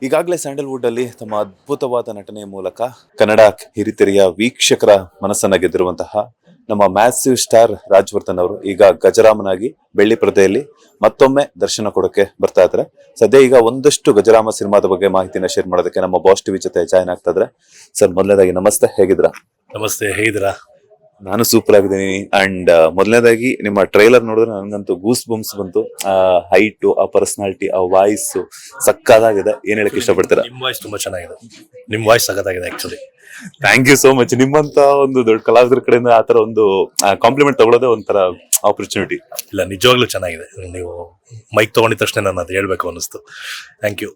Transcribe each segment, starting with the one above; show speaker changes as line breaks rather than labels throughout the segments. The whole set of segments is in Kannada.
ಈಗಾಗಲೇ ಸ್ಯಾಂಡಲ್ವುಡ್ ಅಲ್ಲಿ ತಮ್ಮ ಅದ್ಭುತವಾದ ನಟನೆಯ ಮೂಲಕ ಕನ್ನಡ ಹಿರಿತೆರೆಯ ವೀಕ್ಷಕರ ಮನಸ್ಸನ್ನ ಗೆದ್ದಿರುವಂತಹ ನಮ್ಮ ಮ್ಯಾಸಿವ್ ಸ್ಟಾರ್ ರಾಜವರ್ಧನ್ ಅವರು ಈಗ ಗಜರಾಮನಾಗಿ ಬೆಳ್ಳಿ ಪರದೆಯಲ್ಲಿ ಮತ್ತೊಮ್ಮೆ ದರ್ಶನ ಕೊಡೋಕೆ ಬರ್ತಾ ಇದ್ದಾರೆ. ಸದ್ಯ ಈಗ ಒಂದಷ್ಟು ಗಜರಾಮ ಸಿನಿಮಾದ ಬಗ್ಗೆ ಮಾಹಿತಿನ ಶೇರ್ ಮಾಡೋದಕ್ಕೆ ನಮ್ಮ ಬಾಸ್ ಟಿವಿ ಜೊತೆ ಜಾಯ್ನ್ ಆಗ್ತಾ ಇದ್ರೆ. ಸರ್, ಮೊದಲನೇದಾಗಿ ನಮಸ್ತೆ, ಹೇಗಿದ್ದೀರಾ?
ನಮಸ್ತೆ, ಹೇಗಿದ್ದೀರಾ?
ನಾನು ಸೂಪರ್ ಆಗಿದ್ದೀನಿ. ಅಂಡ್ ಮೊದಲನೇದಾಗಿ ನಿಮ್ಮ ಟ್ರೈಲರ್ ನೋಡಿದ್ರೆ ನನಗಂತೂ ಗೂಸ್ ಬಂಪ್ಸ್ ಬಂತು. ಹೈಟು, ಆ ಪರ್ಸನಾಲಿಟಿ, ಆ ವಾಯ್ಸ್ ಸಕ್ಕತ್ತಾಗಿದೆ. ಏನ್ ಹೇಳಕ್ ಇಷ್ಟಪಡ್ತೀರಾ?
ನಿಮ್ ವಾಯ್ಸ್ ತುಂಬಾ ಚೆನ್ನಾಗಿದೆ. ನಿಮ್ ವಾಯ್ಸ್ ಸಖತ್ತಾಗಿದೆ actually.
Thank you so much. ನಿಮ್ಮಂತ ಒಂದು ದೊಡ್ಡ ಕಲಾವಿದರ ಕಡೆಯಿಂದ ಆತರ ಒಂದು ಕಾಂಪ್ಲಿಮೆಂಟ್ ತಗೊಳ್ಳೋದೇ ಒಂಥರ ಆಪರ್ಚುನಿಟಿ.
ಇಲ್ಲ, ನಿಜವಾಗ್ಲೂ ಚೆನ್ನಾಗಿದೆ. ನೀವು ಮೈಕ್ ತಗೊಂಡಿದ ತಕ್ಷಣ ನಾನು ಅದು ಹೇಳ್ಬೇಕು ಅನ್ನಿಸ್ತು. Thank you.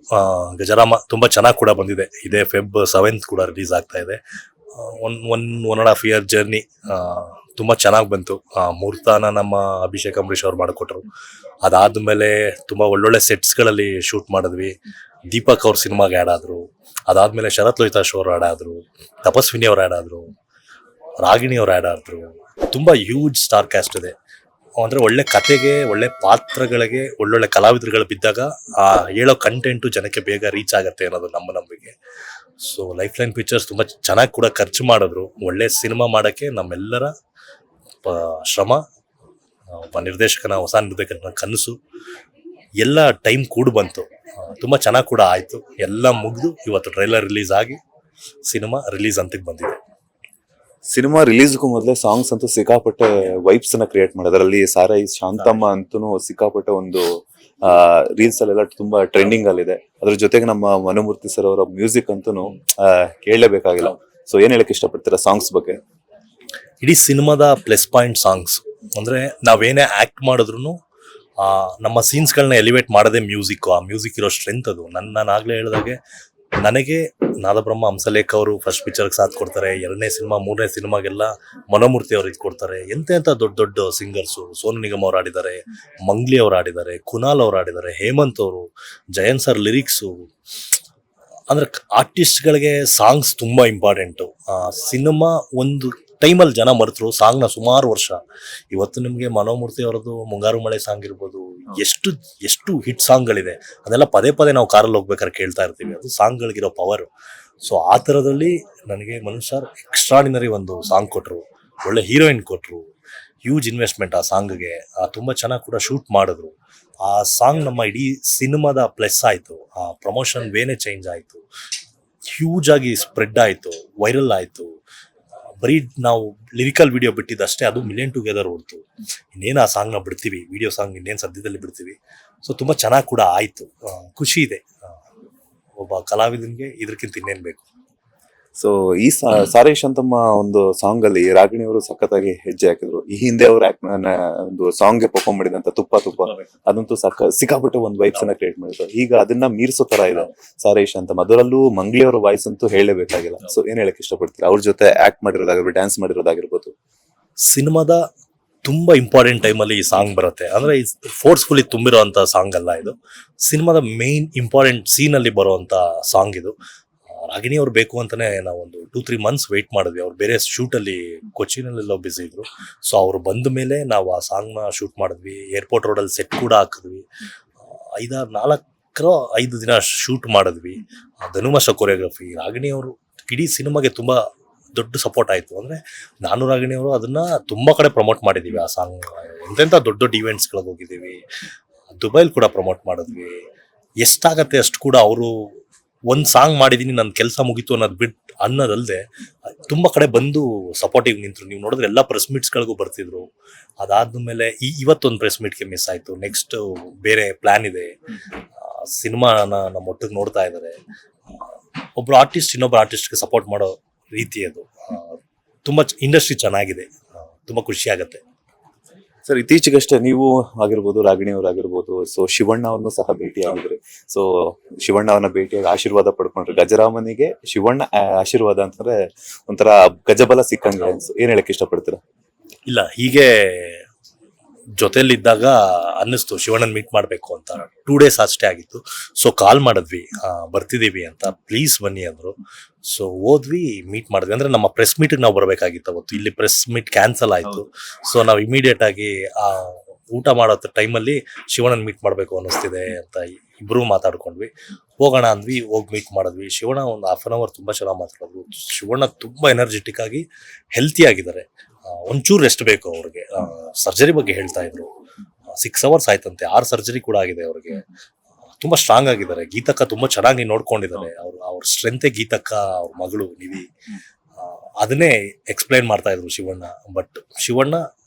ಗಜರಾಮ ತುಂಬಾ ಚೆನ್ನಾಗಿ ಕೂಡ ಬಂದಿದೆ. ಇದೇ ಫೆಬ್ 7th ಕೂಡ ರಿಲೀಸ್ ಆಗ್ತಾ ಇದೆ. One and half year journey ತುಂಬಾ ಚೆನ್ನಾಗಿ ಬಂತು. ಮುಹೂರ್ತಾನ ನಮ್ಮ ಅಭಿಷೇಕ್ ಅಂಬರೀಶ್ ಅವ್ರು ಮಾಡಿಕೊಟ್ರು. ಅದಾದ್ಮೇಲೆ ತುಂಬಾ ಒಳ್ಳೊಳ್ಳೆ ಸೆಟ್ಸ್ಗಳಲ್ಲಿ ಶೂಟ್ ಮಾಡಿದ್ವಿ. ದೀಪಕ್ ಅವ್ರ ಸಿನಿಮಾಗೆ ಆ್ಯಡ್ ಆದ್ರು. ಅದಾದ್ಮೇಲೆ ಶರತ್ ಲೋಹಿತಾಶ್ ಅವ್ರು ಆ್ಯಡ್ ಆದ್ರು. ತಪಸ್ವಿನಿ ಅವ್ರು ಆ್ಯಡ್ ಆದ್ರು. ರಾಗಿಣಿ ಅವ್ರು ಆ್ಯಡ್ ಆದ್ರು. ತುಂಬಾ ಹ್ಯೂಜ್ ಸ್ಟಾರ್ ಕ್ಯಾಸ್ಟ್ ಇದೆ. ಅಂದ್ರೆ ಒಳ್ಳೆ ಕತೆಗೆ, ಒಳ್ಳೆ ಪಾತ್ರಗಳಿಗೆ, ಒಳ್ಳೊಳ್ಳೆ ಕಲಾವಿದರುಗಳು ಬಿದ್ದಾಗ ಆ ಹೇಳೋ ಕಂಟೆಂಟು ಜನಕ್ಕೆ ಬೇಗ ರೀಚ್ ಆಗತ್ತೆ ಅನ್ನೋದು ನಮ್ಮ ನಂಬಿಕೆ. ಸೊ ಲೈಫ್ ಲೈನ್ ಪಿಕ್ಚರ್ಸ್ ತುಂಬಾ ಚೆನ್ನಾಗಿ ಕೂಡ ಖರ್ಚು ಮಾಡಿದ್ರು. ಒಳ್ಳೆ ಸಿನಿಮಾ ಮಾಡಕ್ಕೆ ನಮ್ಮೆಲ್ಲರ ಶ್ರಮ, ಒಬ್ಬ ನಿರ್ದೇಶಕನ, ಹೊಸ ನಿರ್ದೇಶಕನ ಕನಸು ಎಲ್ಲ ಟೈಮ್ ಕೂಡ ಬಂತು. ತುಂಬಾ ಚೆನ್ನಾಗಿ ಕೂಡ ಆಯ್ತು. ಎಲ್ಲ ಮುಗಿದು ಇವತ್ತು ಟ್ರೈಲರ್ ರಿಲೀಸ್ ಆಗಿ ಸಿನಿಮಾ ರಿಲೀಸ್ ಅಂತಕ್ಕೆ ಬಂದಿದೆ.
ಸಿನಿಮಾ ರಿಲೀಸ್ಗೂ ಮೊದಲೇ ಸಾಂಗ್ಸ್ ಅಂತೂ ಸಿಕ್ಕಾಪಟ್ಟೆ ವೈಬ್ಸ್ ನ ಕ್ರಿಯೇಟ್ ಮಾಡಿದ್ರು. ಅದರಲ್ಲಿ ಸಾರೈ ಶಾಂತಮ್ಮ ಅಂತೂ ಸಿಕ್ಕಾಪಟ್ಟೆ ಒಂದು ರೀಲ್ಸ್ ಅಲ್ಲೆಲ್ಲ ತುಂಬಾ ಟ್ರೆಂಡಿಂಗ್ ಅಲ್ಲಿದೆ. ಅದ್ರ ಜೊತೆಗೆ ನಮ್ಮ ಮನುಮೂರ್ತಿ ಸರ್ ಅವರ ಮ್ಯೂಸಿಕ್ ಅಂತೂ ಕೇಳಲೇಬೇಕಾಗಿಲ್ಲ. ಸೊ ಏನ್ ಹೇಳಕ್ ಇಷ್ಟಪಡ್ತೀರಾ ಸಾಂಗ್ಸ್ ಬಗ್ಗೆ?
ಇಡೀ ಸಿನಿಮಾದ ಪ್ಲಸ್ ಪಾಯಿಂಟ್ ಸಾಂಗ್ಸ್. ಅಂದ್ರೆ ನಾವೇನೇ ಆಕ್ಟ್ ಮಾಡಿದ್ರು ನಮ್ಮ ಸೀನ್ಸ್ಗಳನ್ನ ಎಲಿವೇಟ್ ಮಾಡೋದೇ ಮ್ಯೂಸಿಕ್. ಆ ಮ್ಯೂಸಿಕ್ ಇರೋ ಸ್ಟ್ರೆಂತ್ ಅದು. ನಾನು ಆಗ್ಲೇ ಹೇಳಿದಾಗೆ, ನನಗೆ ನಾದಬ್ರಹ್ಮ ಹಂಸಲೇಖ ಅವರು ಫಸ್ಟ್ ಪಿಕ್ಚರ್ಗೆ ಸಾಥ್ ಕೊಡ್ತಾರೆ. 2ನೇ ಸಿನಿಮಾ 3ನೇ ಸಿನಿಮಾಗೆಲ್ಲ ಮನೋಮೂರ್ತಿ ಅವರು ಇದು ಕೊಡ್ತಾರೆ. ಎಂತೆಂಥ ದೊಡ್ಡ ದೊಡ್ಡ ಸಿಂಗರ್ಸು, ಸೋನು ನಿಗಮ್ ಅವ್ರು ಆಡಿದ್ದಾರೆ, ಮಂಗ್ಲಿ ಅವ್ರು ಆಡಿದ್ದಾರೆ, ಕುನಾಲ್ ಅವ್ರು ಆಡಿದ್ದಾರೆ, ಹೇಮಂತ್ ಅವರು, ಜಯಂತ್ ಸರ್ ಲಿರಿಕ್ಸು. ಅಂದ್ರೆ ಆರ್ಟಿಸ್ಟ್ಗಳಿಗೆ ಸಾಂಗ್ಸ್ ತುಂಬಾ ಇಂಪಾರ್ಟೆಂಟು. ಸಿನಿಮಾ ಒಂದು ಟೈಮಲ್ಲಿ ಜನ ಮರೆತರು ಸಾಂಗ್ನ ಸುಮಾರು ವರ್ಷ. ಇವತ್ತು ನಿಮಗೆ ಮನೋಮೂರ್ತಿ ಅವರದ್ದು ಮುಂಗಾರು ಮಳೆ ಸಾಂಗ್ ಇರ್ಬೋದು, ಎಷ್ಟು ಹಿಟ್ ಸಾಂಗ್ಗಳಿದೆ. ಅದೆಲ್ಲ ಪದೇ ಪದೇ ನಾವು ಕಾರಲ್ಲಿ ಹೋಗ್ಬೇಕಾದ್ರೆ ಕೇಳ್ತಾ ಇರ್ತೀವಿ. ಅದು ಸಾಂಗ್ಗಳಿಗಿರೋ ಪವರ್. ಸೊ ಆ ಥರದಲ್ಲಿ ನನಗೆ ಮನು ಸರ್ ಎಕ್ಸ್ಟ್ರಾಡಿನರಿ ಒಂದು ಸಾಂಗ್ ಕೊಟ್ಟರು. ಒಳ್ಳೆ ಹೀರೋಯಿನ್ ಕೊಟ್ಟರು. ಹ್ಯೂಜ್ ಇನ್ವೆಸ್ಟ್ಮೆಂಟ್ ಆ ಸಾಂಗ್ಗೆ. ತುಂಬ ಚೆನ್ನಾಗಿ ಕೂಡ ಶೂಟ್ ಮಾಡಿದ್ರು. ಆ ಸಾಂಗ್ ನಮ್ಮ ಇಡೀ ಸಿನಿಮಾದ ಪ್ಲಸ್ ಆಯಿತು. ಆ ಪ್ರಮೋಷನ್ ವೇನೇ ಚೇಂಜ್ ಆಯಿತು. ಹ್ಯೂಜ್ ಆಗಿ ಸ್ಪ್ರೆಡ್ ಆಯಿತು, ವೈರಲ್ ಆಯಿತು. ಬರೀ ನಾವು ಲಿರಿಕಲ್ ವಿಡಿಯೋ ಬಿಟ್ಟಿದ್ದಷ್ಟೇ, ಅದು ಮಿಲಿಯನ್ ಟುಗೆದರ್ ಹೊಡ್ತು. ಇನ್ನೇನು ಆ ಸಾಂಗ್ನ ಬಿಡ್ತೀವಿ, ವಿಡಿಯೋ ಸಾಂಗ್ ಇನ್ನೇನು ಸದ್ಯದಲ್ಲಿ ಬಿಡ್ತೀವಿ. ಸೊ ತುಂಬ ಚೆನ್ನಾಗಿ ಕೂಡ ಆಯಿತು. ಖುಷಿ ಇದೆ. ಒಬ್ಬ ಕಲಾವಿದನಿಗೆ ಇದಕ್ಕಿಂತ ಇನ್ನೇನು ಬೇಕು.
ಸೊ ಈ ಸಾರೈ ಶಾಂತಮ್ಮ ಒಂದು ಸಾಂಗ್ ಅಲ್ಲಿ ರಾಗಿಣಿ ಅವರು ಸಖತ್ತಾಗಿ ಹೆಜ್ಜೆ ಹಾಕಿದ್ರು. ಈ ಹಿಂದೆ ಅವರು ಒಂದು ಸಾಂಗ್ ಗೆ ಪರ್ಫಾರ್ಮ್ ಮಾಡಿದಂತ ತುಪ್ಪ ಅದಂತೂ ಸಿಕ್ಕಾಪಟ್ಟೆ ಒಂದು ವೈಬ್ಸ್ ಅನ್ನ ಕ್ರಿಯೇಟ್ ಮಾಡಿದ್ರು. ಈಗ ಅದನ್ನ ಮೀರಿಸೋ ತರ ಇದೆ ಸಾರೈ ಶಾಂತಮ್ಮ. ಅದರಲ್ಲೂ ಮಂಗ್ಲಿ ಅವರ ವಾಯ್ಸ್ ಅಂತೂ ಹೇಳಲೇಬೇಕಾಗಿಲ್ಲ. ಸೊ ಏನ್ ಹೇಳಕ್ ಇಷ್ಟಪಡ್ತೀರಾ? ಅವ್ರ ಜೊತೆ ಆಕ್ಟ್ ಮಾಡಿರೋದಾಗಿರ್ಬೋದು, ಡ್ಯಾನ್ಸ್ ಮಾಡಿರೋದಾಗಿರ್ಬೋದು.
ಸಿನಿಮಾದ ತುಂಬಾ ಇಂಪಾರ್ಟೆಂಟ್ ಟೈಮಲ್ಲಿ ಈ ಸಾಂಗ್ ಬರುತ್ತೆ. ಅಂದ್ರೆ ಫೋರ್ಸ್ಫುಲಿ ತುಂಬಿರೋ ಅಂತ ಸಾಂಗ್ ಅಲ್ಲ ಇದು. ಸಿನಿಮಾದ ಮೇನ್ ಇಂಪಾರ್ಟೆಂಟ್ ಸೀನ್ ಅಲ್ಲಿ ಬರುವಂತ ಸಾಂಗ್ ಇದು. ರಾಗಿಣಿ ಅವ್ರು ಬೇಕು ಅಂತಾನೆ ನಾವು ಒಂದು 2-3 months ವೆಯ್ಟ್ ಮಾಡಿದ್ವಿ. ಅವ್ರು ಬೇರೆ ಶೂಟ್ ಅಲ್ಲಿ ಕೊಚ್ಚಿನಲ್ಲೆಲ್ಲೋ ಬಿಸಿ ಇದ್ರು. ಸೊ ಅವ್ರು ಬಂದ ಮೇಲೆ ನಾವು ಆ ಸಾಂಗ್ ನ ಶೂಟ್ ಮಾಡಿದ್ವಿ. ಏರ್ಪೋರ್ಟ್ ರೋಡ್ ಅಲ್ಲಿ ಸೆಟ್ ಕೂಡ ಹಾಕಿದ್ವಿ. 5 ದಿನ ಶೂಟ್ ಮಾಡಿದ್ವಿ. ಧನುಮಶ ಕೊರಿಯೋಗ್ರಫಿ. ರಾಗಿಣಿ ಅವರು ಇಡೀ ಸಿನಿಮಾಗೆ ತುಂಬಾ ದೊಡ್ಡ ಸಪೋರ್ಟ್ ಆಯ್ತು. ಅಂದ್ರೆ ನಾನು ರಾಗಿಣಿ ಅವರು ಅದನ್ನ ತುಂಬಾ ಕಡೆ ಪ್ರಮೋಟ್ ಮಾಡಿದೀವಿ. ಆ ಸಾಂಗ್ ಎಂತೆಂಥ ದೊಡ್ಡ ಇವೆಂಟ್ಸ್ಗಳಿಗೆ ಹೋಗಿದ್ದೀವಿ. ದುಬೈಲ್ ಕೂಡ ಪ್ರಮೋಟ್ ಮಾಡಿದ್ವಿ. ಎಷ್ಟಾಗತ್ತೆ ಅಷ್ಟು ಕೂಡ ಅವರು ಒಂದ್ ಸಾಂಗ್ ಮಾಡಿದೀನಿ, ನನ್ನ ಕೆಲಸ ಮುಗೀತು ಅನ್ನೋದಲ್ದೆ ತುಂಬಾ ಕಡೆ ಬಂದು ಸಪೋರ್ಟಿವ್ ನಿಂತರು. ನೀವು ನೋಡಿದ್ರೆ ಎಲ್ಲ ಪ್ರೆಸ್ ಮೀಟ್ಸ್ಗಳಿಗೂ ಬರ್ತಿದ್ರು. ಅದಾದ್ಮೇಲೆ ಇವತ್ತೊಂದು ಪ್ರೆಸ್ ಮೀಟ್ಗೆ ಮಿಸ್ ಆಯ್ತು. ನೆಕ್ಸ್ಟ್ ಬೇರೆ ಪ್ಲಾನ್ ಇದೆ. ಸಿನಿಮಾನ ನಮ್ಮ ಒಟ್ಟಿಗೆ ನೋಡ್ತಾ ಇದ್ದಾರೆ. ಒಬ್ರು ಆರ್ಟಿಸ್ಟ್ ಇನ್ನೊಬ್ರು ಆರ್ಟಿಸ್ಟ್ಗೆ ಸಪೋರ್ಟ್ ಮಾಡೋ ರೀತಿ ಅದು. ತುಂಬಾ ಇಂಡಸ್ಟ್ರಿ ಚೆನ್ನಾಗಿದೆ. ತುಂಬಾ ಖುಷಿ ಆಗತ್ತೆ.
ಸರ್, ಇತ್ತೀಚೆಗಷ್ಟೇ ನೀವು ಆಗಿರ್ಬೋದು, ರಾಗಿಣಿ ಅವರಾಗಿರ್ಬೋದು, ಸೊ ಶಿವಣ್ಣ ಅವ್ರನ್ನು ಸಹ ಭೇಟಿ ಆಗಿದ್ರಿ. ಸೊ ಶಿವಣ್ಣ ಅವ್ರನ್ನ ಭೇಟಿಯಾಗಿ ಆಶೀರ್ವಾದ ಪಡ್ಕೊಂಡ್ರಿ. ಗಜರಾಮನಿಗೆ ಶಿವಣ್ಣ ಆಶೀರ್ವಾದ ಅಂತಂದ್ರೆ ಒಂಥರ ಗಜಬಲ ಸಿಕ್ಕಂಗೆ. ಏನ್ ಹೇಳಕ್ ಇಷ್ಟಪಡ್ತೀರಾ?
ಇಲ್ಲ, ಹೀಗೆ ಜೊತೆಲಿದ್ದಾಗ ಅನ್ನಿಸ್ತು ಶಿವಣ್ಣನ್ ಮೀಟ್ ಮಾಡ್ಬೇಕು ಅಂತ. 2 days ಅಷ್ಟೇ ಆಗಿತ್ತು. ಸೊ ಕಾಲ್ ಮಾಡಿದ್ವಿ, ಬರ್ತಿದೀವಿ ಅಂತ, ಪ್ಲೀಸ್ ಬನ್ನಿ ಅಂದ್ರು. ಸೊ ಹೋದ್ವಿ, ಮೀಟ್ ಮಾಡಿದ್ವಿ. ಅಂದ್ರೆ ನಮ್ಮ ಪ್ರೆಸ್ ಮೀಟ್ ನಾವು ಬರ್ಬೇಕಾಗಿತ್ತು ಅವತ್ತು. ಇಲ್ಲಿ ಪ್ರೆಸ್ ಮೀಟ್ ಕ್ಯಾನ್ಸಲ್ ಆಯ್ತು. ಸೊ ನಾವು ಇಮಿಡಿಯೇಟ್ ಆಗಿ ಊಟ ಮಾಡೋ ಟೈಮಲ್ಲಿ ಶಿವಣ್ಣನ ಮೀಟ್ ಮಾಡಬೇಕು ಅನ್ನಿಸ್ತಿದೆ ಅಂತ ಇಬ್ರು ಮಾತಾಡ್ಕೊಂಡ್ವಿ. ಹೋಗೋಣ ಅಂದ್ವಿ, ಹೋಗಿ ಮೀಟ್ ಮಾಡಿದ್ವಿ. ಶಿವಣ್ಣ ಒಂದು ಹಾಫ್ ಅನ್ ಅವರ್ ತುಂಬ ಚೆನ್ನಾಗಿ ಮಾತಾಡಿದ್ರು. ಶಿವಣ್ಣ ತುಂಬ ಎನರ್ಜೆಟಿಕ್ ಆಗಿ ಹೆಲ್ತಿ ಆಗಿದ್ದಾರೆ. ಒಂಚೂರು ರೆಸ್ಟ್ ಬೇಕು ಅವ್ರಿಗೆ. ಸರ್ಜರಿ ಬಗ್ಗೆ ಹೇಳ್ತಾ ಇದ್ರು. 6 hours ಆಯ್ತಂತೆ, 6 ಸರ್ಜರಿ ಕೂಡ ಆಗಿದೆ ಅವ್ರಿಗೆ. ತುಂಬಾ ಸ್ಟ್ರಾಂಗ್ ಆಗಿದ್ದಾರೆ. ಗೀತಕ್ಕ ತುಂಬಾ ಚೆನ್ನಾಗಿ ನೋಡ್ಕೊಂಡಿದ್ದಾರೆ. ಅವ್ರ ಸ್ಟ್ರೆಂತೆ ಗೀತಕ್ಕ, ಅವ್ರ ಮಗಳು ನಿಧಿ. ಅದನ್ನೇ ಎಕ್ಸ್ಪ್ಲೈನ್ ಮಾಡ್ತಾ ಇದ್ರು ಶಿವಣ್ಣ. ಬಟ್ ಶಿವಣ್ಣ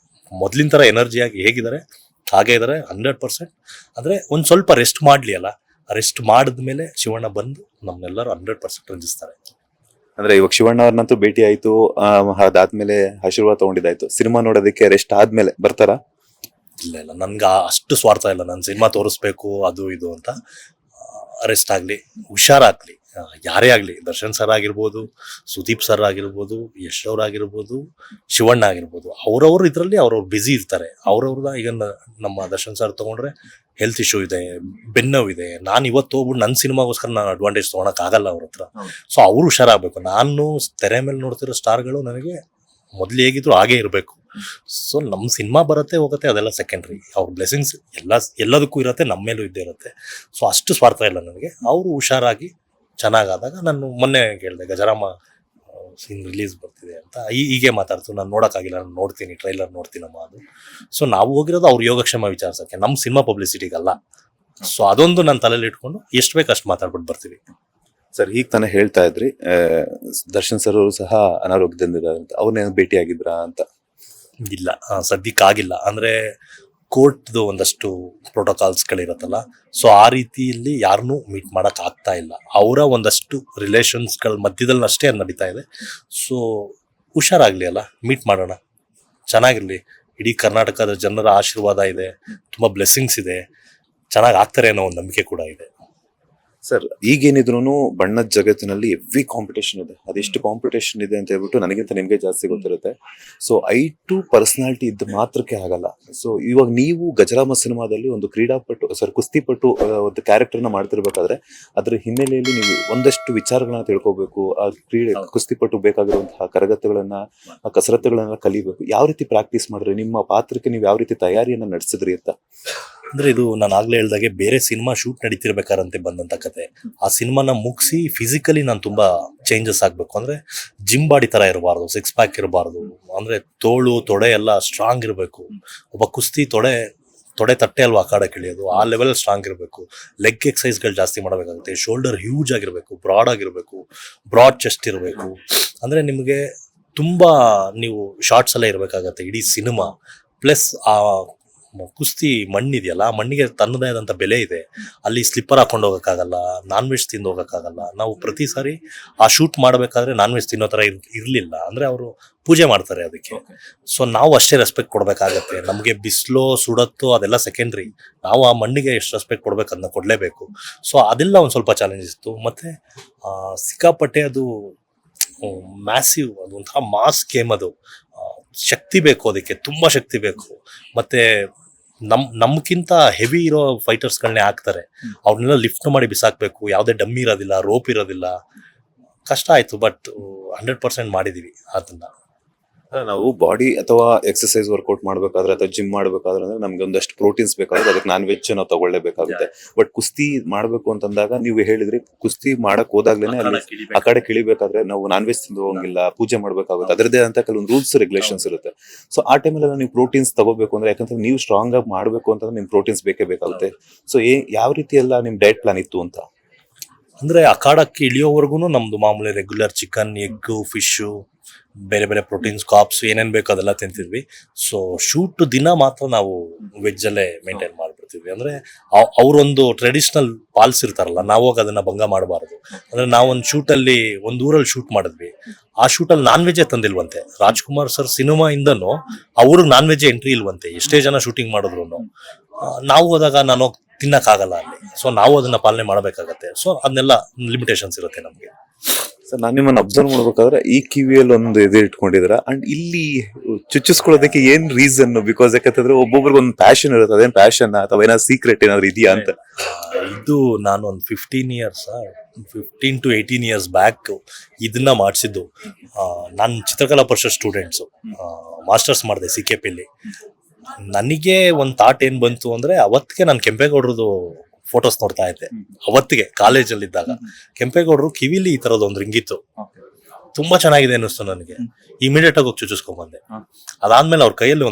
ಮೊದ್ಲಿನ ತರ ಎನರ್ಜಿಯಾಗಿ ಹೇಗಿದ್ದಾರೆ ಹಾಗೆ ಇದ್ದಾರೆ 100%. ಅಂದ್ರೆ ಒಂದ್ ಸ್ವಲ್ಪ ರೆಸ್ಟ್ ಮಾಡ್ಲಿ ಅಲ್ಲ, ರೆಸ್ಟ್ ಮಾಡಿದ್ಮೇಲೆ ಶಿವಣ್ಣ ಬಂದು ನಮ್ನೆಲ್ಲರೂ 100% ರಂಜಿಸ್ತಾರೆ.
ಅಂದ್ರೆ ಇವಾಗ ಶಿವಣ್ಣ ಅವ್ರನ್ನಂತೂ ಭೇಟಿ ಆಯ್ತು, ಅದಾದ್ಮೇಲೆ ಆಶೀರ್ವಾದ ತಗೊಂಡಿದ್ದಾಯ್ತು. ಸಿನಿಮಾ ನೋಡೋದಕ್ಕೆ ರೆಸ್ಟ್ ಆದ್ಮೇಲೆ ಬರ್ತಾರಾ?
ಇಲ್ಲ ಇಲ್ಲ, ನನ್ಗೆ ಅಷ್ಟು ಸ್ವಾರ್ಥ ಇಲ್ಲ. ನಾನು ಸಿನಿಮಾ ತೋರಿಸ್ಬೇಕು ಅದು ಇದು ಅಂತ. ರೆಸ್ಟ್ ಆಗ್ಲಿ, ಹುಷಾರಾಗ್ಲಿ, ಯಾರೇ ಆಗ್ಲಿ, ದರ್ಶನ್ ಸರ್ ಆಗಿರ್ಬೋದು, ಸುದೀಪ್ ಸರ್ ಆಗಿರ್ಬೋದು, ಯಶ್ ಅವ್ರಾಗಿರ್ಬೋದು, ಶಿವಣ್ಣ ಆಗಿರ್ಬೋದು, ಅವ್ರವ್ರು ಇದ್ರಲ್ಲಿ ಅವ್ರವ್ರು ಬ್ಯುಸಿ ಇರ್ತಾರೆ. ಅವ್ರವ್ರದ ಈಗ ನಮ್ಮ ದರ್ಶನ್ ಸರ್ ತಗೊಂಡ್ರೆ ಹೆಲ್ತ್ ಇಶ್ಯೂ ಇದೆ, ಬೆನ್ನೋವಿದೆ. ನಾನು ಇವತ್ತು ಹೋಗ್ಬಿಟ್ಟು ನನ್ನ ಸಿನಿಮಾಗೋಸ್ಕರ ನಾನು ಅಡ್ವಾಂಟೇಜ್ ತೊಗೊಳಕ್ ಆಗಲ್ಲ ಅವ್ರ ಹತ್ರ. ಸೊ ಅವ್ರು ಹುಷಾರಾಗಬೇಕು. ನಾನು ತೆರೆ ಮೇಲೆ ನೋಡ್ತಿರೋ ಸ್ಟಾರ್ಗಳು ನನಗೆ ಮೊದ್ಲು ಹೇಗಿದ್ರು ಹಾಗೇ ಇರಬೇಕು. ಸೊ ನಮ್ಮ ಸಿನಿಮಾ ಬರುತ್ತೆ ಹೋಗುತ್ತೆ ಅದೆಲ್ಲ ಸೆಕೆಂಡ್ರಿ. ಅವ್ರ ಬ್ಲೆಸ್ಸಿಂಗ್ಸ್ ಎಲ್ಲದಕ್ಕೂ ಇರುತ್ತೆ, ನಮ್ಮ ಮೇಲೂ ಇದ್ದೇ ಇರುತ್ತೆ. ಸೊ ಅಷ್ಟು ಸ್ವಾರ್ಥ ಇಲ್ಲ ನನಗೆ. ಅವರು ಹುಷಾರಾಗಿ ಚೆನ್ನಾಗಾದಾಗ, ನಾನು ಮೊನ್ನೆ ಕೇಳಿದೆ ಗಜರಾಮ ಸೀನ್ ರಿಲೀಸ್ ಬರ್ತಿದೆ ಅಂತ, ಹೀಗೆ ಮಾತಾಡ್ತು. ನಾನು ನೋಡೋಕ್ಕಾಗಿಲ್ಲ, ನಾನು ನೋಡ್ತೀನಿ, ಟ್ರೈಲರ್ ನೋಡ್ತೀನಮ್ಮ ಅದು. ಸೊ ನಾವು ಹೋಗಿರೋದು ಅವ್ರ ಯೋಗಕ್ಷೇಮ ವಿಚಾರಿಸೋಕ್ಕೆ, ನಮ್ಮ ಸಿನಿಮಾ ಪಬ್ಲಿಸಿಟಿಗಲ್ಲ. ಸೊ ಅದೊಂದು ನನ್ನ ತಲೆಯಲ್ಲಿ ಇಟ್ಕೊಂಡು ಎಷ್ಟು ಬೇಕು ಅಷ್ಟು ಮಾತಾಡ್ಬಿಟ್ಟು ಬರ್ತೀವಿ.
ಸರ್, ಈಗ ತಾನೇ ಹೇಳ್ತಾ ಇದ್ರಿ ದರ್ಶನ್ ಸರ್ ಅವರು ಸಹ ಅನಾರೋಗ್ಯದಿಂದಿದ್ದಾರೆ ಅಂತ. ಅವ್ರನ್ನೇ ಭೇಟಿ ಆಗಿದ್ರಾ ಅಂತ?
ಇಲ್ಲ, ಸದ್ಯಕ್ಕಾಗಿಲ್ಲ. ಅಂದ್ರೆ ಕೋರ್ಟ್ದು ಒಂದಷ್ಟು ಪ್ರೋಟೋಕಾಲ್ಸ್ಗಳಿರತ್ತಲ್ಲ, ಸೊ ಆ ರೀತಿಯಲ್ಲಿ ಯಾರನ್ನೂ ಮೀಟ್ ಮಾಡಕ್ ಆಗ್ತಾ ಇಲ್ಲ. ಅವರ ಒಂದಷ್ಟು ರಿಲೇಷನ್ಸ್ಗಳ ಮಧ್ಯದಲ್ಲಿ ಅಷ್ಟೇ ನಡೀತಾ ಇದೆ. ಸೊ ಹುಷಾರಾಗ್ಲಿ ಅಲ್ಲ, ಮೀಟ್ ಮಾಡೋಣ, ಚೆನ್ನಾಗಿರ್ಲಿ. ಇಡೀ ಕರ್ನಾಟಕದ ಜನರ ಆಶೀರ್ವಾದ ಇದೆ, ತುಂಬಾ ಬ್ಲೆಸ್ಸಿಂಗ್ಸ್ ಇದೆ, ಚೆನ್ನಾಗಿ ಆಗ್ತಾರೆ ಅನ್ನೋ ಒಂದು ನಂಬಿಕೆ ಕೂಡ ಇದೆ.
ಸರ್, ಈಗೇನಿದ್ರು ಬಣ್ಣದ ಜಗತ್ತಿನಲ್ಲಿ ಹೆವಿ ಕಾಂಪಿಟೇಷನ್ ಇದೆ. ಅದೆಷ್ಟು ಕಾಂಪಿಟೇಷನ್ ಇದೆ ಅಂತ ಹೇಳ್ಬಿಟ್ಟು ನನಗಿಂತ ನಿಮ್ಗೆ ಜಾಸ್ತಿ ಗೊತ್ತಿರುತ್ತೆ. ಸೊ ಪರ್ಸನಾಲಿಟಿ ಇದ್ದ ಮಾತ್ರಕ್ಕೆ ಆಗಲ್ಲ. ಸೊ ಇವಾಗ ನೀವು ಗಜರಾಮ ಸಿನಿಮಾದಲ್ಲಿ ಒಂದು ಕುಸ್ತಿಪಟ್ಟು ಒಂದು ಕ್ಯಾರೆಕ್ಟರ್ನ ಮಾಡ್ತಿರ್ಬೇಕಾದ್ರೆ ಅದ್ರ ಹಿನ್ನೆಲೆಯಲ್ಲಿ ನೀವು ಒಂದಷ್ಟು ವಿಚಾರಗಳನ್ನ ತಿಳ್ಕೊಬೇಕು. ಆ ಕುಸ್ತಿಪಟ್ಟು ಬೇಕಾಗಿರುವಂತಹ ಕರಗತಗಳನ್ನ, ಕಸರತ್ತುಗಳನ್ನ ಕಲಿಬೇಕು. ಯಾವ ರೀತಿ ಪ್ರಾಕ್ಟೀಸ್ ಮಾಡಿದ್ರಿ? ನಿಮ್ಮ ಪಾತ್ರಕ್ಕೆ ನೀವು ಯಾವ ರೀತಿ ತಯಾರಿಯನ್ನ ನಡೆಸಿದ್ರಿ ಅಂತ?
ಅಂದ್ರೆ ಇದು ನಾನು ಆಗ್ಲೇ ಹೇಳ್ದಾಗೆ ಬೇರೆ ಸಿನಿಮಾ ಶೂಟ್ ನಡೀತಿರ್ಬೇಕಾರಂತೆ ಬಂದಂತ ಕತೆ. ಆ ಸಿನಿಮಾನ ಮುಗಿಸಿ ಫಿಸಿಕಲಿ ನಾನು ತುಂಬಾ ಚೇಂಜಸ್ ಆಗ್ಬೇಕು. ಅಂದ್ರೆ ಜಿಮ್ ಬಾಡಿ ತರ ಇರಬಾರ್ದು, 6 ಪ್ಯಾಕ್ ಇರಬಾರ್ದು. ಅಂದ್ರೆ ತೋಳು ತೊಡೆ ಎಲ್ಲ ಸ್ಟ್ರಾಂಗ್ ಇರಬೇಕು. ಒಬ್ಬ ಕುಸ್ತಿ ತೊಡೆ ತಟ್ಟೆ ಅಲ್ವಾ ಆಕಾಡಕ್ಕೆ ಇಳಿಯೋದು, ಆ ಲೆವೆಲ್ ಸ್ಟ್ರಾಂಗ್ ಇರಬೇಕು. ಲೆಗ್ ಎಕ್ಸಸೈಸ್ಗಳು ಜಾಸ್ತಿ ಮಾಡಬೇಕಾಗುತ್ತೆ. ಶೋಲ್ಡರ್ ಹ್ಯೂಜ್ ಆಗಿರ್ಬೇಕು, ಬ್ರಾಡ್ ಆಗಿರ್ಬೇಕು, ಬ್ರಾಡ್ ಚೆಸ್ಟ್ ಇರಬೇಕು. ಅಂದ್ರೆ ನಿಮಗೆ ತುಂಬಾ ನೀವು ಶಾರ್ಟ್ಸ್ ಎಲ್ಲ ಇರಬೇಕಾಗತ್ತೆ ಇಡೀ ಸಿನಿಮಾ. ಪ್ಲಸ್ ಆ ಕುಸ್ತಿ ಮಣ್ಣಿದೆಯಲ್ಲ, ಆ ಮಣ್ಣಿಗೆ ತನ್ನದೇ ಆದಂಥ ಬೆಲೆ ಇದೆ. ಅಲ್ಲಿ ಸ್ಲಿಪ್ಪರ್ ಹಾಕೊಂಡು ಹೋಗೋಕ್ಕಾಗಲ್ಲ, ನಾನ್ ವೆಜ್ ತಿಂದು ಹೋಗೋಕ್ಕಾಗಲ್ಲ. ನಾವು ಪ್ರತಿ ಸಾರಿ ಆ ಶೂಟ್ ಮಾಡಬೇಕಾದ್ರೆ ನಾನ್ ವೆಜ್ ತಿನ್ನೋ ಥರ ಇರಲಿಲ್ಲ. ಅಂದರೆ ಅವರು ಪೂಜೆ ಮಾಡ್ತಾರೆ ಅದಕ್ಕೆ. ಸೊ ನಾವು ಅಷ್ಟೇ ರೆಸ್ಪೆಕ್ಟ್ ಕೊಡಬೇಕಾಗತ್ತೆ. ನಮಗೆ ಬಿಸಿಲೋ ಸುಡತ್ತೋ ಅದೆಲ್ಲ ಸೆಕೆಂಡ್ರಿ. ನಾವು ಆ ಮಣ್ಣಿಗೆ ಎಷ್ಟು ರೆಸ್ಪೆಕ್ಟ್ ಕೊಡ್ಬೇಕು ಅದನ್ನ ಕೊಡಲೇಬೇಕು. ಸೊ ಅದೆಲ್ಲ ಒಂದು ಸ್ವಲ್ಪ ಚಾಲೆಂಜ್ ಇತ್ತು. ಮತ್ತು ಸಿಕ್ಕಾಪಟ್ಟೆ ಅದು ಮ್ಯಾಸಿವ್, ಅದು ಒಂಥರ ಮಾಸ್ ಗೇಮ್. ಅದು ಶಕ್ತಿ ಬೇಕು, ಅದಕ್ಕೆ ತುಂಬ ಶಕ್ತಿ ಬೇಕು. ಮತ್ತು ನಮ್ಗಿಂತ ಹೆವಿ ಇರೋ ಫೈಟರ್ಸ್ಗಳನ್ನೇ ಹಾಕ್ತಾರೆ. ಅವ್ರನ್ನೆಲ್ಲ ಲಿಫ್ಟ್ ಮಾಡಿ ಬಿಸಾಕ್ಬೇಕು. ಯಾವುದೇ ಡಮ್ಮಿ ಇರೋದಿಲ್ಲ, ರೋಪ್ ಇರೋದಿಲ್ಲ. ಕಷ್ಟ ಆಯ್ತು, ಬಟ್ 100% ಮಾಡಿದೀವಿ ಅದನ್ನ.
ನಾವು ಬಾಡಿ ಅಥವಾ ಎಕ್ಸರ್ಸೈಸ್ ವರ್ಕೌಟ್ ಮಾಡ್ಬೇಕಾದ್ರೆ ಅಥವಾ ಜಿಮ್ ಮಾಡ್ಬೇಕಾದ್ರೆ ಅಂದ್ರೆ ನಮ್ಗೆ ಒಂದಷ್ಟು ಪ್ರೋಟೀನ್ಸ್ ಬೇಕಾಗುತ್ತೆ. ಅದಕ್ಕೆ ನಾನ್ ವೆಜ್ ನಾವು ತಗೊಳ್ಳೇಬೇಕಾಗುತ್ತೆ. ಬಟ್ ಕುಸ್ತಿ ಮಾಡ್ಬೇಕು ಅಂತಂದಾಗ ನೀವು ಹೇಳಿದ್ರಿ, ಕುಸ್ತಿ ಮಾಡಕ್ ಹೋದಾಗ್ಲೇನೆ ಅಲ್ಲಿ ಆ ಕಡೆ ಕಿಳಿಬೇಕಾದ್ರೆ ನಾವು ನಾನ್ ವೆಜ್ ತಿಂದು ಹೋಗಿಲ್ಲ, ಪೂಜೆ ಮಾಡ್ಬೇಕಾಗುತ್ತೆ. ಅದರದೇ ಅಂತ ಕೆಲವೊಂದು ರೂಲ್ಸ್ ರೆಗ್ಯುಲೇಷನ್ಸ್ ಇರುತ್ತೆ. ಸೊ ಆ ಟೈಮಲ್ಲಿ ನೀವು ಪ್ರೋಟೀನ್ಸ್ ತಗೋಬೇಕು ಅಂದ್ರೆ, ಯಾಕಂದ್ರೆ ನೀವು ಸ್ಟ್ರಾಂಗ್ ಆಗಿ ಮಾಡ್ಬೇಕು ಅಂತಂದ್ರೆ ನಿಮ್ ಪ್ರೋಟೀನ್ಸ್ ಬೇಕೇ ಬೇಕಾಗುತ್ತೆ. ಸೊ ಯಾವ ರೀತಿ ಎಲ್ಲ ನಿಮ್ ಡಯಟ್ ಪ್ಲಾನ್ ಇತ್ತು ಅಂತ?
ಅಂದ್ರೆ ಅಖಾಡಕ್ಕೆ ಇಳಿಯೋವರೆಗೂ ನಮ್ದು ಮಾಮೂಲಿ ರೆಗ್ಯುಲರ್ ಚಿಕನ್, ಎಗ್ಗು, ಫಿಶು, ಬೇರೆ ಬೇರೆ ಪ್ರೋಟೀನ್ಸ್, ಕಾಪ್ಸ್ ಏನೇನ್ ಬೇಕು ಅದೆಲ್ಲ ತಿಂತಿದ್ವಿ. ಸೊ ಶೂಟ್ ದಿನ ಮಾತ್ರ ನಾವು ವೆಜ್ ಅಲ್ಲೇ ಮೇಂಟೈನ್ ಮಾಡ್ಬಿಡ್ತಿದ್ವಿ. ಅಂದ್ರೆ ಅವ್ರೊಂದು ಟ್ರೆಡಿಷನಲ್ ಪಾಲ್ಸ್ ಇರ್ತಾರಲ್ಲ, ನಾವು ಹೋಗಿ ಅದನ್ನ ಭಂಗ ಮಾಡಬಾರ್ದು. ಅಂದ್ರೆ ನಾವೊಂದು ಶೂಟಲ್ಲಿ ಒಂದು ಊರಲ್ಲಿ ಶೂಟ್ ಮಾಡಿದ್ವಿ. ಆ ಶೂಟಲ್ಲಿ ನಾನ್ ವೆಜ್ ತಂದಿಲ್ವಂತೆ. ರಾಜ್ಕುಮಾರ್ ಸರ್ ಸಿನಿಮಾ ಇಂದನು ಅವ್ರಿಗೆ ನಾನ್ ವೆಜ್ ಎಂಟ್ರಿ ಇಲ್ವಂತೆ, ಎಷ್ಟೇ ಜನ ಶೂಟಿಂಗ್ ಮಾಡಿದ್ರು. ನಾವು ಹೋದಾಗ ನಾನು ತಿನ್ನಕ್ಕಾಗಲ್ಲ ಅಲ್ಲಿ. ಸೊ ನಾವು ಅದನ್ನ ಪಾಲನೆ ಮಾಡಬೇಕಾಗತ್ತೆ. ಸೊ ಅದನ್ನೆಲ್ಲ ಲಿಮಿಟೇಷನ್ಸ್ ಇರುತ್ತೆ ನಮ್ಗೆ.
ಸರ್, ನಾನು ನಿಮ್ಮನ್ನ ಅಬ್ಸರ್ವ್ ಮಾಡ್ಬೇಕಾದ್ರೆ ಈ ಕಿವಿಯಲ್ಲಿ ಒಂದು ಇದು ಇಟ್ಕೊಂಡಿದ್ರ ಅಂಡ್ ಇಲ್ಲಿ ಚುಚ್ಚಿಸ್ಕೊಳ್ಳೋದಕ್ಕೆ ಏನ್ ರೀಸನ್? ಬಿಕಾಸ್ ಯಾಕಂತಂದ್ರೆ ಒಬ್ಬೊಬ್ರಿಗೆ ಒಂದು ಪ್ಯಾಷನ್ ಇರುತ್ತೆ. ಅದೇನ್ ಪ್ಯಾಷನ್ ಅಥವಾ ಏನಾದ್ರು ಸೀಕ್ರೆಟ್ ಏನಾದ್ರು ಇದೆಯಾ ಅಂತ?
ಇದು ನಾನು ಒಂದು 15 to 18 years ಬ್ಯಾಕ್ ಇದನ್ನ ಮಾಡಿಸಿದ್ದು. ನಾನು ಚಿತ್ರಕಲಾ ಪರಿಷತ್ ಸ್ಟೂಡೆಂಟ್ಸು ಮಾಸ್ಟರ್ಸ್ ಮಾಡಿದೆ CKP ಲಿ. ನನಗೆ ಒಂದು ಥಾಟ್ ಏನ್ ಬಂತು ಅಂದ್ರೆ ಅವತ್ತಿಗೆ ನಾನು ಕೆಂಪೇಗೌಡರದು ಫೋಟೋಸ್ ನೋಡ್ತಾ ಇದ್ದೆ. ಅವತ್ತಿಗೆ ಕಾಲೇಜಲ್ಲಿ ಇದ್ದಾಗ ಕೆಂಪೇಗೌಡರು ಕಿವಿಲಿ ಈ ತರದ್ ಒಂದು ರಿಂಗ್ ಇತ್ತು, ತುಂಬಾ ಚೆನ್ನಾಗಿದೆ ಅನ್ನಿಸ್ತು ನನಗೆ. ಇಮಿಡಿಯೇಟ್ ಆಗಿ ಹೋಗಿ ಚುಚ್ಚಿಸ್ಕೊಂಡ್ ಬಂದೆ. ಅದಾದ್ಮೇಲೆ ಅವ್ರ ಕೈಯಲ್ಲಿ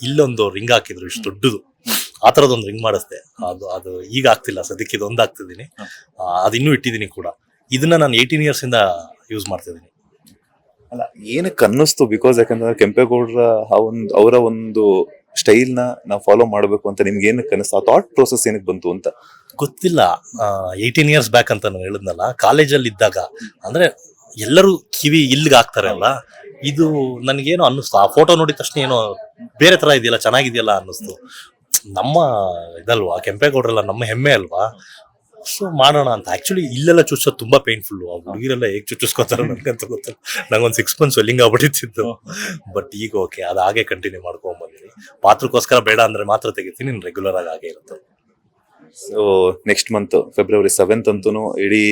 ಇಲ್ಲೊಂದು ರಿಂಗ್ ಹಾಕಿದ್ರು, ಇಷ್ಟು ದೊಡ್ಡದು, ಆ ತರದೊಂದು ರಿಂಗ್ ಮಾಡಿಸ್ದೆ. ಅದು ಈಗ ಆಗ್ತಿಲ್ಲ, ಸದ್ಯಕ್ಕೆ ಇದೊಂದು ಆಗ್ತಿದ್ದೀನಿ, ಅದಿನ್ನೂ ಇಟ್ಟಿದ್ದೀನಿ ಕೂಡ. ಇದನ್ನ ನಾನು 18 years ಇಂದ ಯೂಸ್ ಮಾಡ್ತಿದ್ದೀನಿ.
ಅಲ್ಲ, ಏನಕ್ಕೆ ಅನ್ನಿಸ್ತು? ಬಿಕಾಸ್ ಯಾಕಂದ್ರೆ ಕೆಂಪೇಗೌಡರ ಅವರ ಒಂದು ಸ್ಟೈಲ್ ನ ನಾವು ಫಾಲೋ ಮಾಡಬೇಕು ಅಂತ ನಿಮ್ಗೆ ಏನಕ್ಕೆ ಅನಿಸ್ತು? ಆ ಥಾಟ್ ಪ್ರೋಸೆಸ್ ಏನಕ್ಕೆ ಬಂತು ಅಂತ
ಗೊತ್ತಿಲ್ಲ. 18 years ಬ್ಯಾಕ್ ಅಂತ ನಾನು ಹೇಳಿದ್ನಲ್ಲ, ಕಾಲೇಜಲ್ಲಿ ಇದ್ದಾಗ ಅಂದ್ರೆ ಎಲ್ಲರೂ ಕಿವಿ ಇಲ್ಲಿಗೆ ಹಾಕ್ತಾರೆ ಅಲ್ಲ, ಇದು ನನಗೇನೋ ಅನ್ನಿಸ್ತು. ಆ ಫೋಟೋ ನೋಡಿದ ತಕ್ಷಣ ಏನೋ ಬೇರೆ ತರ ಇದೆಯಲ್ಲ, ಚೆನ್ನಾಗಿದೆಯಲ್ಲ ಅನ್ನಿಸ್ತು. ನಮ್ಮ ಇದಲ್ವಾ ಕೆಂಪೇಗೌಡರೆಲ್ಲ, ನಮ್ಮ ಹೆಮ್ಮೆ ಅಲ್ವಾ, ಸೊ ಮಾಡೋಣ ಅಂತ. ಆಕ್ಚುಲಿ ಇಲ್ಲೆಲ್ಲ ಚುಚ್ಚೋದು ತುಂಬಾ ಪೇನ್ಫುಲ್. ಆ ಹುಡುಗಿರೆಲ್ಲ ಹೇಗೆ ಚುಚ್ಚಿಸ್ಕೋತಾರೋ ನನಗಂತ ಗೊತ್ತಿಲ್ಲ. ನಂಗೊಂದು 6 months ಸ್ವೆಲ್ಲಿಂಗ್ ಆಗ್ಬಿಟ್ಟಿತ್ತು. ಬಟ್ ಈಗ ಓಕೆ, ಅದು ಹಾಗೆ ಕಂಟಿನ್ಯೂ ಮಾಡ್ಕೊಂಡ್ ಬಂದಿನಿ. ಪಾತ್ರಕ್ಕೋಸ್ಕರ ಬೇಡ ಅಂದ್ರೆ ಮಾತ್ರ ತೆಗಿತೀನಿ, ರೆಗ್ಯುಲರ್ ಆಗಿ ಹಾಗೆ ಇರುತ್ತೆ.
So next month February 7th ಅಂತೂ ಇಡೀ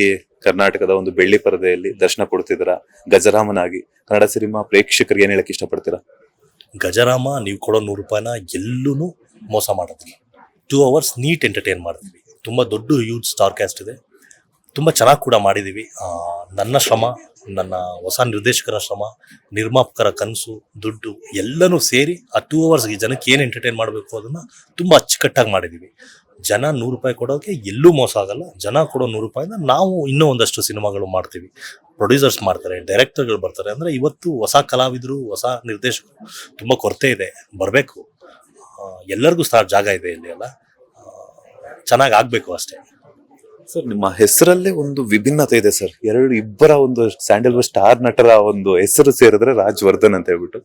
ಕರ್ನಾಟಕದ ಒಂದು ಬೆಳ್ಳಿ ಪರದೆಯಲ್ಲಿ ದರ್ಶನ ಕೊಡ್ತಿದ್ದೀರಾ ಗಜರಾಮನಾಗಿ. ಕನ್ನಡ ಸಿನಿಮಾ ಪ್ರೇಕ್ಷಕರಿಗೆ ಏನ್ ಹೇಳಕ್ ಇಷ್ಟಪಡ್ತೀರಾ?
ಗಜರಾಮ, ನೀವು ಕೊಡೋ ₹100 ಎಲ್ಲೂ ಮೋಸ ಮಾಡೋದಿಲ್ಲ. 2 hours ನೀಟ್ ಎಂಟರ್ಟೈನ್ ಮಾಡಿದ್ವಿ. ತುಂಬಾ ದೊಡ್ಡ ಹ್ಯೂಜ್ ಸ್ಟಾರ್ ಕ್ಯಾಸ್ಟ್ ಇದೆ, ತುಂಬಾ ಚೆನ್ನಾಗಿ ಕೂಡ ಮಾಡಿದೀವಿ. ನನ್ನ ಶ್ರಮ, ನನ್ನ ಹೊಸ ನಿರ್ದೇಶಕರ ಶ್ರಮ, ನಿರ್ಮಾಪಕರ ಕನಸು, ದುಡ್ಡು ಎಲ್ಲನೂ ಸೇರಿ ಆ 2 hours ಜನಕ್ಕೆ ಏನ್ ಎಂಟರ್ಟೈನ್ ಮಾಡಬೇಕು ಅದನ್ನ ತುಂಬಾ ಅಚ್ಚುಕಟ್ಟಾಗಿ ಮಾಡಿದೀವಿ. ಜನ ₹100 ಕೊಡೋಕೆ ಎಲ್ಲೂ ಮೋಸ ಆಗಲ್ಲ. ಜನ ಕೊಡೋ ₹100 ನಾವು ಇನ್ನೂ ಒಂದಷ್ಟು ಸಿನಿಮಾಗಳು ಮಾಡ್ತೀವಿ. ಪ್ರೊಡ್ಯೂಸರ್ಸ್ ಮಾಡ್ತಾರೆ, ಡೈರೆಕ್ಟರ್ಗಳು ಬರ್ತಾರೆ. ಅಂದ್ರೆ ಇವತ್ತು ಹೊಸ ಕಲಾವಿದರು, ಹೊಸ ನಿರ್ದೇಶಕರು ತುಂಬಾ ಕೊರತೆ ಇದೆ, ಬರಬೇಕು. ಎಲ್ಲರಿಗೂ ಜಾಗ ಇದೆ ಇಲ್ಲಿ ಅಲ್ಲ, ಚೆನ್ನಾಗಿ ಆಗ್ಬೇಕು ಅಷ್ಟೇ.
ಸರ್, ನಿಮ್ಮ ಹೆಸರಲ್ಲೇ ಒಂದು ವಿಭಿನ್ನತೆ ಇದೆ ಸರ್. ಇಬ್ಬರ ಒಂದು ಸ್ಯಾಂಡಲ್ವುಡ್ ಸ್ಟಾರ್ ನಟರ ಒಂದು ಹೆಸರು ಸೇರಿದ್ರೆ ರಾಜವರ್ಧನ್ ಅಂತ ಹೇಳ್ಬಿಟ್ಟು.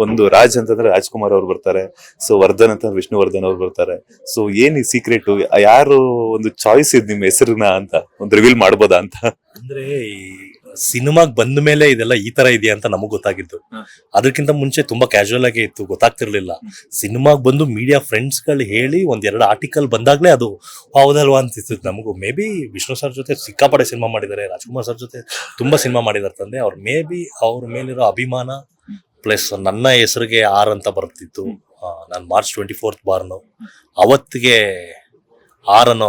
ಒಂದು ರಾಜ್ ಅಂತಂದ್ರೆ ರಾಜ್ಕುಮಾರ್ ಅವ್ರು ಬರ್ತಾರೆ, ಸೊ ವರ್ಧನ್ ಅಂತಂದ್ರೆ ವಿಷ್ಣುವರ್ಧನ್ ಅವ್ರು ಬರ್ತಾರೆ. ಸೊ ಏನ್ ಈ ಸೀಕ್ರೆಟ್? ಯಾರು ಒಂದು ಚಾಯ್ಸ್ ಇದೆ ನಿಮ್ಮ ಹೆಸರನ್ನ ಅಂತ ಒಂದು ರಿವೀಲ್ ಮಾಡ್ಬೋದಾ ಅಂತ?
ಅಂದ್ರೆ ಈ ಸಿನಿಮಾಗ್ ಬಂದ ಮೇಲೆ ಇದೆಲ್ಲ ಈ ತರ ಇದೆಯಾ ಅಂತ ನಮಗ್ ಗೊತ್ತಾಗಿದ್ದು. ಅದಕ್ಕಿಂತ ಮುಂಚೆ ತುಂಬಾ ಕ್ಯಾಶುವಲ್ ಆಗಿ ಇತ್ತು, ಗೊತ್ತಾಗ್ತಿರ್ಲಿಲ್ಲ. ಸಿನಿಮಾಗ್ ಬಂದು ಮೀಡಿಯಾ ಫ್ರೆಂಡ್ಸ್ ಗಳು ಹೇಳಿ 1-2 ಆರ್ಟಿಕಲ್ ಬಂದಾಗ್ಲೇ ಅದು ಹೌದಲ್ವಾ ಅನ್ಸಿತ್ತು ನಮಗೂ. ಮೇ ಬಿ ವಿಷ್ಣು ಸರ್ ಜೊತೆ ಸಿಕ್ಕಾಪಡೆ ಸಿನಿಮಾ ಮಾಡಿದ್ದಾರೆ, ರಾಜ್ಕುಮಾರ್ ಸರ್ ಜೊತೆ ತುಂಬಾ ಸಿನಿಮಾ ಮಾಡಿದಾರೆ ತಂದೆ. ಅವ್ರ ಮೇ ಬಿ ಅವ್ರ ಮೇಲಿರೋ ಅಭಿಮಾನ ಪ್ಲಸ್ ನನ್ನ ಹೆಸರಿಗೆ ಆರ್ ಅಂತ ಬರ್ತಿತ್ತು. ನಾನು March 24th ಬಾರ್ನು, ಅವತ್ತಿಗೆ ಆರ್ ಅನ್ನೋ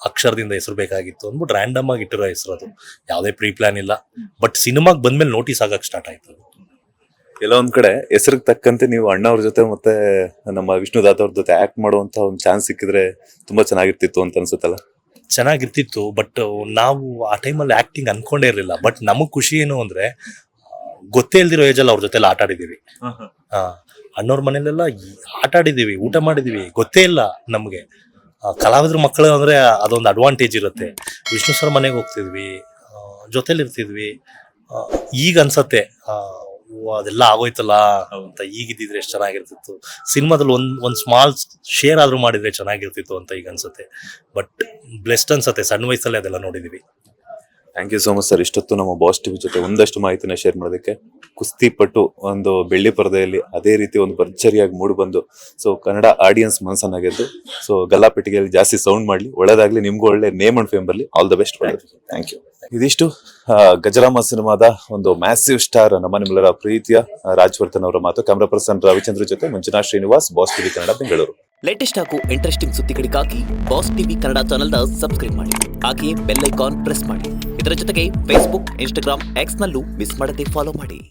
ಅಕ್ಷರದಿಂದ ಹೆಸರು ಬೇಕಾಗಿತ್ತು ಅಂದ್ಬಿಟ್ಟು ರ್ಯಾಂಡಮ್ ಆಗಿ ಇಟ್ಟಿರೋ ಹೆಸರು. ಅದು ಯಾವುದೇ ಪ್ರೀ ಪ್ಲಾನ್ ಇಲ್ಲ. ಬಟ್ ಸಿನಿಮಾಗ್ ಬಂದ್ಮೇಲೆ ನೋಟಿಸ್ ಆಗಕ್ ಸ್ಟಾರ್ಟ್ ಆಯ್ತು.
ಕೆಲವೊಂದ್ ಕಡೆ ಹೆಸರಿಗೆ ತಕ್ಕಂತೆ ನೀವು ಅಣ್ಣವ್ರ ಜೊತೆ ಮತ್ತೆ ನಮ್ಮ ವಿಷ್ಣುದಾತ್ ಅವ್ರ ಜೊತೆ ಆಕ್ಟ್ ಮಾಡುವಂತ ಒಂದು ಚಾನ್ಸ್ ಸಿಕ್ಕಿದ್ರೆ ತುಂಬಾ ಚೆನ್ನಾಗಿರ್ತಿತ್ತು ಅಂತ ಅನ್ಸುತ್ತಲ್ಲ?
ಚೆನ್ನಾಗಿರ್ತಿತ್ತು, ಬಟ್ ನಾವು ಆ ಟೈಮಲ್ಲಿ ಆಕ್ಟಿಂಗ್ ಅನ್ಕೊಂಡೇ ಇರಲಿಲ್ಲ. ಬಟ್ ನಮಗ್ ಖುಷಿ ಏನು ಅಂದ್ರೆ, ಗೊತ್ತೇ ಇಲ್ದಿರೋ ಏಜಲ್ಲಿ ಅವ್ರ ಜೊತೆಲ್ಲ ಆಟ ಆಡಿದೀವಿ. ಅಣ್ಣವ್ರ ಮನೇಲೆಲ್ಲ ಆಟ ಆಡಿದೀವಿ, ಊಟ ಮಾಡಿದೀವಿ, ಗೊತ್ತೇ ಇಲ್ಲ ನಮ್ಗೆ. ಕಲಾವಿದ್ರ ಮಕ್ಕಳು ಅಂದ್ರೆ ಅದೊಂದು ಅಡ್ವಾಂಟೇಜ್ ಇರುತ್ತೆ. ವಿಷ್ಣು ಸರ್ ಮನೆಗೆ ಹೋಗ್ತಿದ್ವಿ, ಜೊತೆಲಿ ಇರ್ತಿದ್ವಿ. ಈಗ ಅನ್ಸತ್ತೆ ಅದೆಲ್ಲ ಆಗೋಯ್ತಲ್ಲ ಅಂತ. ಈಗಿದ್ದಿದ್ರೆ ಎಷ್ಟು ಚೆನ್ನಾಗಿರ್ತಿತ್ತು, ಸಿನಿಮಾದಲ್ಲಿ ಒಂದ್ ಸ್ಮಾಲ್ ಶೇರ್ ಆದ್ರೂ ಮಾಡಿದ್ರೆ ಚೆನ್ನಾಗಿರ್ತಿತ್ತು ಅಂತ ಈಗ ಅನ್ಸುತ್ತೆ. ಬಟ್ ಬ್ಲೆಸ್ಡ್ ಅನ್ಸತ್ತೆ, ಸಣ್ಣ ವಯಸ್ಸಲ್ಲೇ ಅದೆಲ್ಲ ನೋಡಿದೀವಿ.
Thank you so much sir. ಇಷ್ಟೊತ್ತು ನಮ್ಮ ಬಾಸ್ ಟಿವಿ ಜೊತೆ ಒಂದಷ್ಟು ಮಾಹಿತಿನ ಶೇರ್ ಮಾಡೋದಕ್ಕೆ. ಕುಸ್ತಿ ಪಟ್ಟು ಒಂದು ಬೆಳ್ಳಿ ಪರದೆಯಲ್ಲಿ ಅದೇ ರೀತಿ ಒಂದು ಭರ್ಜರಿಯಾಗಿ ಮೂಡಿ ಬಂದು, ಸೊ ಕನ್ನಡ ಆಡಿಯನ್ಸ್ ಮನಸ್ಸನ್ನ ಗೆದ್ದು, ಸೊ ಗಲ್ಲಾಪೆಟ್ಟಿಗೆಯಲ್ಲಿ ಜಾಸ್ತಿ ಸೌಂಡ್ ಮಾಡ್ಲಿ, ಒಳ್ಳೇದಾಗ್ಲಿ, ನಿಮ್ಗೂ ಒಳ್ಳೆ ನೇಮ್ ಅಂಡ್ ಫೇಮ್ ಬರ್ಲಿ. All the best. Thank you. ಇದಿಷ್ಟು ಗಜರಾಮ ಸಿನಿಮಾದ ಒಂದು ಮ್ಯಾಸಿವ್ ಸ್ಟಾರ್, ನಮ್ಮ ನಿಮ್ಮೆಲ್ಲರ ಪ್ರೀತಿಯ ರಾಜವರ್ಧನ್ ಅವರ ಮಾತು. ಕ್ಯಾಮರಾ ಪರ್ಸನ್ ರವಿಚಂದ್ರ ಜೊತೆ Manjunath Srinivas, boss TV Kannada, Bengaluru.
Latest ಹಾಗೂ ಇಂಟ್ರೆಸ್ಟಿಂಗ್ ಸುದ್ದಿಗಳಿಗಾಗಿ ಬಾಸ್ ಟಿವಿ ಕನ್ನಡ ಚಾನೆಲ್ನ ಸಬ್ಸ್ಕ್ರೈಬ್ ಮಾಡಿ, ಹಾಗೆಯೇ ಬೆಲ್ ಐಕಾನ್ ಪ್ರೆಸ್ ಮಾಡಿ. ಇದರ ಜೊತೆಗೆ ಫೇಸ್ಬುಕ್, ಇನ್ಸ್ಟಾಗ್ರಾಮ್, ಎಕ್ಸ್ ನಲ್ಲೂ ಮಿಸ್ ಮಾಡದೆ ಫಾಲೋ ಮಾಡಿ.